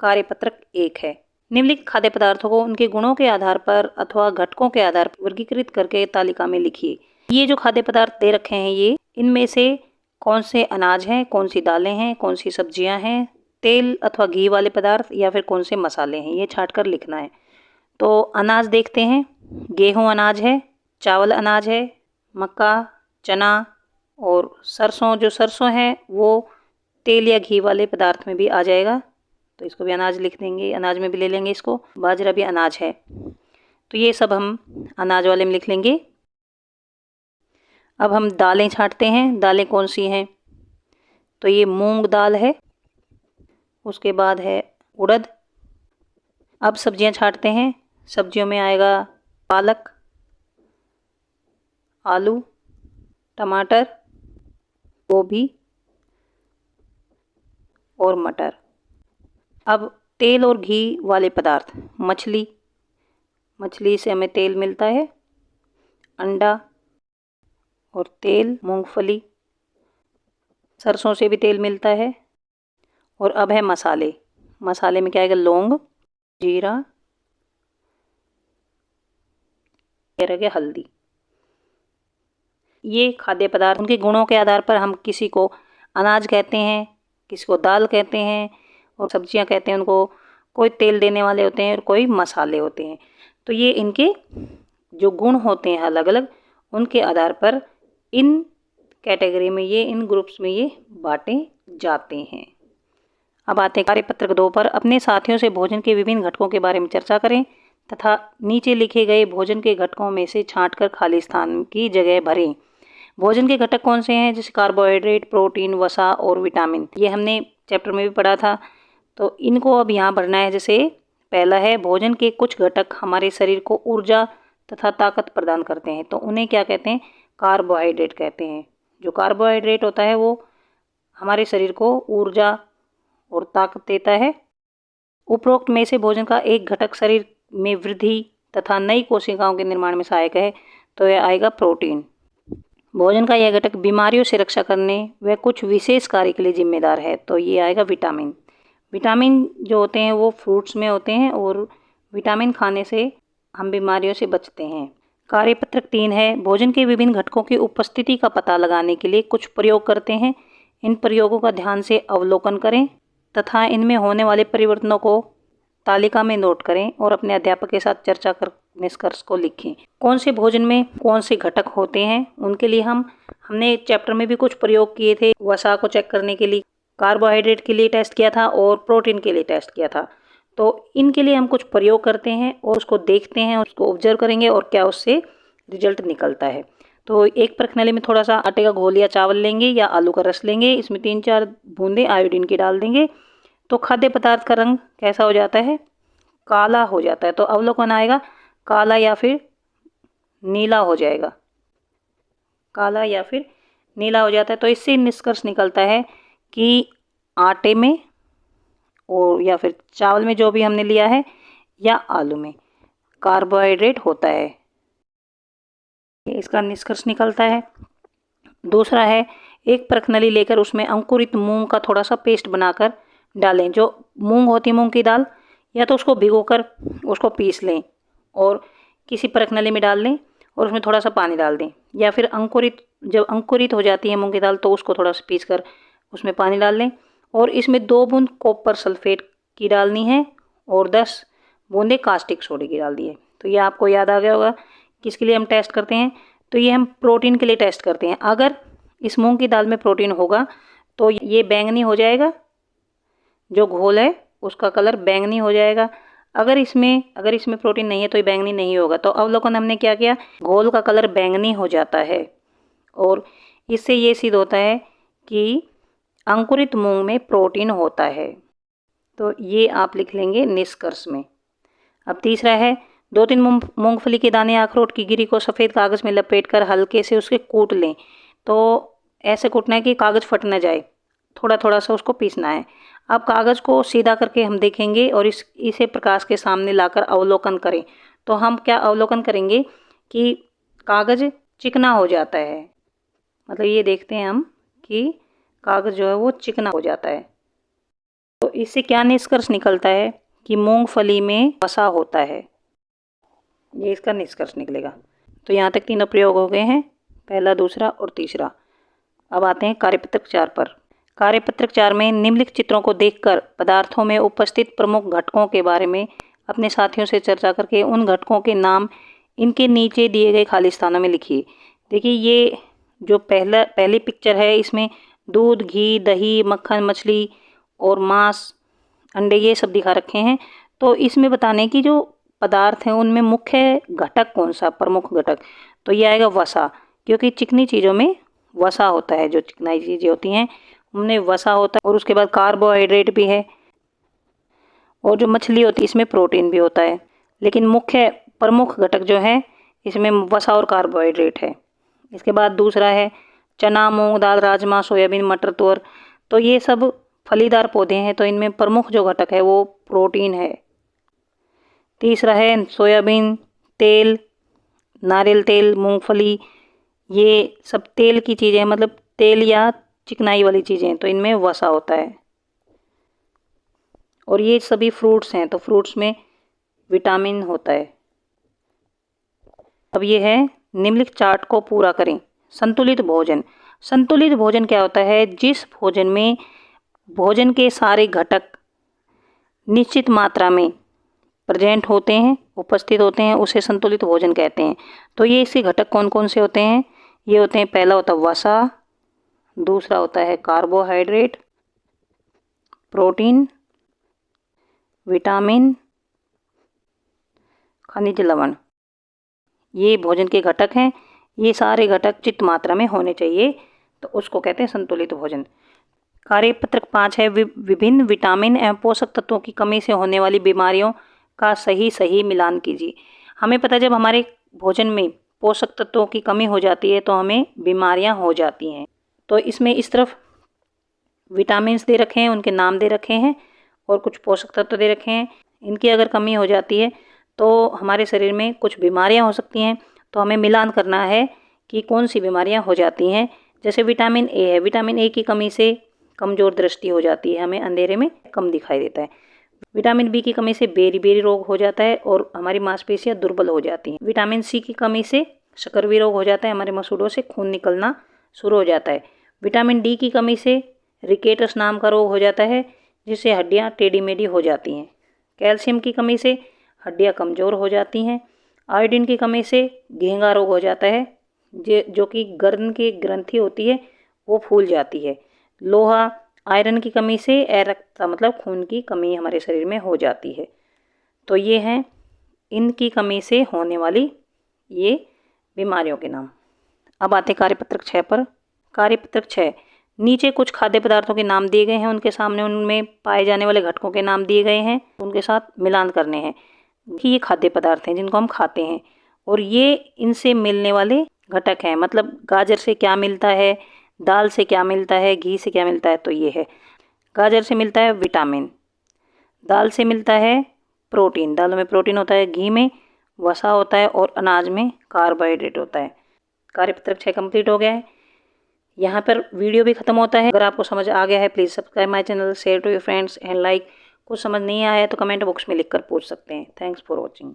कार्यपत्रक 1 है। निम्नलिखित खाद्य पदार्थों को उनके गुणों के आधार पर अथवा घटकों के आधार पर वर्गीकृत करके तालिका में लिखिए। ये जो खाद्य पदार्थ दे रखे हैं, ये इनमें से कौन से अनाज हैं, कौन सी दालें हैं, कौन सी सब्जियां हैं, तेल अथवा घी वाले पदार्थ या फिर कौन से मसाले हैं, ये छांट कर लिखना है। तो अनाज देखते हैं। गेहूं अनाज है, चावल अनाज है, मक्का, चना और सरसों। जो सरसों है वो तेल या घी वाले पदार्थ में भी आ जाएगा, तो इसको भी अनाज लिख देंगे, अनाज में भी ले लेंगे इसको। बाजरा भी अनाज है, तो ये सब हम अनाज वाले में लिख लेंगे। अब हम दालें छांटते हैं। दालें कौन सी हैं? तो ये मूंग दाल है, उसके बाद है उड़द। अब सब्जियां छांटते हैं। सब्जियों में आएगा पालक, आलू, टमाटर, गोभी और मटर। अब तेल और घी वाले पदार्थ, मछली, मछली से हमें तेल मिलता है, अंडा और तेल, मूंगफली, सरसों से भी तेल मिलता है। और अब है मसाले। मसाले में क्या आएगा? लौंग, जीरा, रह हल्दी। ये खाद्य पदार्थ उनके गुणों के आधार पर हम किसी को अनाज कहते हैं, किसी को दाल कहते हैं और सब्जियां कहते हैं। उनको कोई तेल देने वाले होते हैं और कोई मसाले होते हैं। तो ये इनके जो गुण होते हैं अलग अलग, उनके आधार पर इन कैटेगरी में, ये इन ग्रुप्स में ये बांटे जाते हैं। अब आते हैं कार्यपत्रक 2 पर। अपने साथियों से भोजन के विभिन्न घटकों के बारे में चर्चा करें तथा नीचे लिखे गए भोजन के घटकों में से छांटकर खाली स्थान की जगह भरें। भोजन के घटक कौन से हैं? जैसे कार्बोहाइड्रेट, प्रोटीन, वसा और विटामिन। ये हमने चैप्टर में भी पढ़ा था, तो इनको अब यहाँ भरना है। जैसे पहला है, भोजन के कुछ घटक हमारे शरीर को ऊर्जा तथा ताकत प्रदान करते हैं, तो उन्हें क्या कहते हैं? कार्बोहाइड्रेट कहते हैं। जो कार्बोहाइड्रेट होता है वो हमारे शरीर को ऊर्जा और ताकत देता है। उपरोक्त में से भोजन का एक घटक शरीर में वृद्धि तथा नई कोशिकाओं के निर्माण में सहायक है, तो यह आएगा प्रोटीन। भोजन का यह घटक बीमारियों से रक्षा करने व कुछ विशेष कार्य के लिए जिम्मेदार है, तो ये आएगा विटामिन। विटामिन जो होते हैं वो फ्रूट्स में होते हैं और विटामिन खाने से हम बीमारियों से बचते हैं। कार्यपत्रक 3 है, भोजन के विभिन्न घटकों की उपस्थिति का पता लगाने के लिए कुछ प्रयोग करते हैं। इन प्रयोगों का ध्यान से अवलोकन करें तथा इनमें होने वाले परिवर्तनों को तालिका में नोट करें और अपने अध्यापक के साथ चर्चा कर निष्कर्ष को लिखें। कौन से भोजन में कौन से घटक होते हैं, उनके लिए हमने चैप्टर में भी कुछ प्रयोग किए थे। वसा को चेक करने के लिए, कार्बोहाइड्रेट के लिए टेस्ट किया था और प्रोटीन के लिए टेस्ट किया था। तो इनके लिए हम कुछ प्रयोग करते हैं और उसको देखते हैं, उसको ऑब्जर्व करेंगे और क्या उससे रिजल्ट निकलता है। तो एक प्रश्नावली में थोड़ा सा आटे का घोल या चावल लेंगे या आलू का रस लेंगे, इसमें 3-4 बूंदे आयोडीन की डाल देंगे, तो खाद्य पदार्थ का रंग कैसा हो जाता है? काला हो जाता है। तो अवलोकन आएगा काला या फिर नीला हो जाएगा, काला या फिर नीला हो जाता है। तो इससे निष्कर्ष निकलता है कि आटे में और या फिर चावल में जो भी हमने लिया है या आलू में कार्बोहाइड्रेट होता है, इसका निष्कर्ष निकलता है। दूसरा है, एक प्रश्नावली लेकर उसमें अंकुरित मूंग का थोड़ा सा पेस्ट बनाकर डालें। जो मूंग होती है, मूंग की दाल, या तो उसको भिगोकर उसको पीस लें और किसी प्रश्नावली में डाल लें और उसमें थोड़ा सा पानी डाल दें, या फिर जब अंकुरित हो जाती है मूंग की दाल तो उसको थोड़ा सा पीस कर उसमें पानी डाल लें और इसमें 2 बूंद कॉपर सल्फेट की डालनी है और 10 बूंदे कास्टिक सोडे की डाल दी है। तो ये आपको याद आ गया होगा किसके लिए हम टेस्ट करते हैं। तो ये हम प्रोटीन के लिए टेस्ट करते हैं। अगर इस मूंग की दाल में प्रोटीन होगा तो ये बैंगनी हो जाएगा, जो घोल है उसका कलर बैंगनी हो जाएगा। अगर इसमें प्रोटीन नहीं है तो ये बैंगनी नहीं होगा। तो अवलोकन हमने क्या किया? घोल का कलर बैंगनी हो जाता है और इससे ये सिद्ध होता है कि अंकुरित मूंग में प्रोटीन होता है। तो ये आप लिख लेंगे निष्कर्ष में। अब तीसरा है, 2-3 मूंगफली के दाने अखरोट की गिरी को सफ़ेद कागज़ में लपेटकर हल्के से उसके कूट लें। तो ऐसे कूटना है कि कागज़ फट ना जाए, थोड़ा थोड़ा सा उसको पीसना है। अब कागज़ को सीधा करके हम देखेंगे और इसे प्रकाश के सामने लाकर अवलोकन करें। तो हम क्या अवलोकन करेंगे कि कागज़ चिकना हो जाता है, मतलब ये देखते हैं हम कि कागज़ जो है वो चिकना हो जाता है। तो तो इससे क्या निष्कर्ष निकलता है कि मूंगफली में वसा होता है, ये इसका निष्कर्ष निकलेगा। तो यहाँ तक तीनों प्रयोग हो गए हैं, पहला, दूसरा और तीसरा। अब आते हैं कार्यपत्रक 4 पर। कार्यपत्रक 4 में निम्नलिखित चित्रों को देखकर पदार्थों में उपस्थित प्रमुख घटकों के बारे में अपने साथियों से चर्चा करके उन घटकों के नाम इनके नीचे दिए गए खाली स्थानों में लिखिए। देखिए, ये जो पहली पिक्चर है, इसमें दूध, घी, दही, मक्खन, मछली और मांस, अंडे, ये सब दिखा रखे हैं। तो इसमें बताने की जो पदार्थ हैं उनमें मुख्य घटक कौन सा, प्रमुख घटक, तो ये आएगा वसा, क्योंकि चिकनी चीज़ों में वसा होता है, जो चिकनाई चीज़ें होती हैं उनमें वसा होता है। और उसके बाद कार्बोहाइड्रेट भी है, और जो मछली होती है इसमें प्रोटीन भी होता है, लेकिन मुख्य प्रमुख घटक जो है इसमें वसा और कार्बोहाइड्रेट है। इसके बाद दूसरा है चना, मूंग दाल, राजमा, सोयाबीन, मटर, तूर। तो ये सब फलीदार पौधे हैं, तो इनमें प्रमुख जो घटक है वो प्रोटीन है। तीसरा है सोयाबीन, तेल, नारियल तेल, मूंगफली, ये सब तेल की चीज़ें हैं, मतलब तेल या चिकनाई वाली चीज़ें, तो इनमें वसा होता है। और ये सभी फ्रूट्स हैं, तो फ्रूट्स में विटामिन होता है। अब ये है निम्नलिखित चार्ट को पूरा करें। संतुलित भोजन। संतुलित भोजन क्या होता है? जिस भोजन में भोजन के सारे घटक निश्चित मात्रा में प्रेजेंट होते हैं, उपस्थित होते हैं, उसे संतुलित भोजन कहते हैं। तो ये इसके घटक कौन कौन से होते हैं? ये होते हैं, पहला होता है वसा, दूसरा होता है कार्बोहाइड्रेट, प्रोटीन, विटामिन, खनिज लवण। ये भोजन के घटक हैं। ये सारे घटक उचित मात्रा में होने चाहिए, तो उसको कहते हैं संतुलित भोजन। कार्यपत्रक 5 है विभिन्न विटामिन एवं पोषक तत्वों की कमी से होने वाली बीमारियों का सही मिलान कीजिए। हमें पता है जब हमारे भोजन में पोषक तत्वों की कमी हो जाती है तो हमें बीमारियां हो जाती हैं। तो इसमें इस तरफ विटामिन्स दे रखे हैं, उनके नाम दे रखे हैं, और कुछ पोषक तत्व दे रखे हैं। इनकी अगर कमी हो जाती है तो हमारे शरीर में कुछ बीमारियां हो सकती हैं। तो हमें मिलान करना है कि कौन सी बीमारियां हो जाती हैं। जैसे विटामिन ए है, विटामिन ए की कमी से कमज़ोर दृष्टि हो जाती है, हमें अंधेरे में कम दिखाई देता है। विटामिन बी की कमी से बेरी रोग हो जाता है और हमारी मांसपेशियां दुर्बल हो जाती हैं। विटामिन सी की कमी से शकरवी रोग हो जाता है, हमारे मसूड़ों से खून निकलना शुरू हो जाता है। विटामिन डी की कमी से रिकेटस नाम का रोग हो जाता है, जिससे हड्डियां टेढ़ी मेढ़ी हो जाती हैं। कैल्शियम की कमी से हड्डियां कमज़ोर हो जाती हैं। आयोडीन की कमी से घेंगा रोग हो जाता है, जो कि गर्दन की ग्रंथि होती है वो फूल जाती है। लोहा, आयरन की कमी से अरक्तता मतलब खून की कमी हमारे शरीर में हो जाती है। तो ये हैं इनकी कमी से होने वाली ये बीमारियों के नाम। अब आते कार्यपत्रक 6 पर। कार्यपत्रक 6, नीचे कुछ खाद्य पदार्थों के नाम दिए गए हैं, उनके सामने उनमें पाए जाने वाले घटकों के नाम दिए गए हैं, उनके साथ मिलान करने हैं कि ये खाद्य पदार्थ हैं जिनको हम खाते हैं और ये इनसे मिलने वाले घटक हैं। मतलब गाजर से क्या मिलता है, दाल से क्या मिलता है, घी से क्या मिलता है, तो ये है। गाजर से मिलता है विटामिन, दाल से मिलता है प्रोटीन, दालों में प्रोटीन होता है, घी में वसा होता है और अनाज में कार्बोहाइड्रेट होता है। कार्यपत्रक 6 कंप्लीट हो गया है। यहाँ पर वीडियो भी खत्म होता है। अगर आपको समझ आ गया है please subscribe my channel, share to your friends and like. कुछ समझ नहीं आया है तो कमेंट बॉक्स में लिखकर पूछ सकते हैं। Thanks for watching.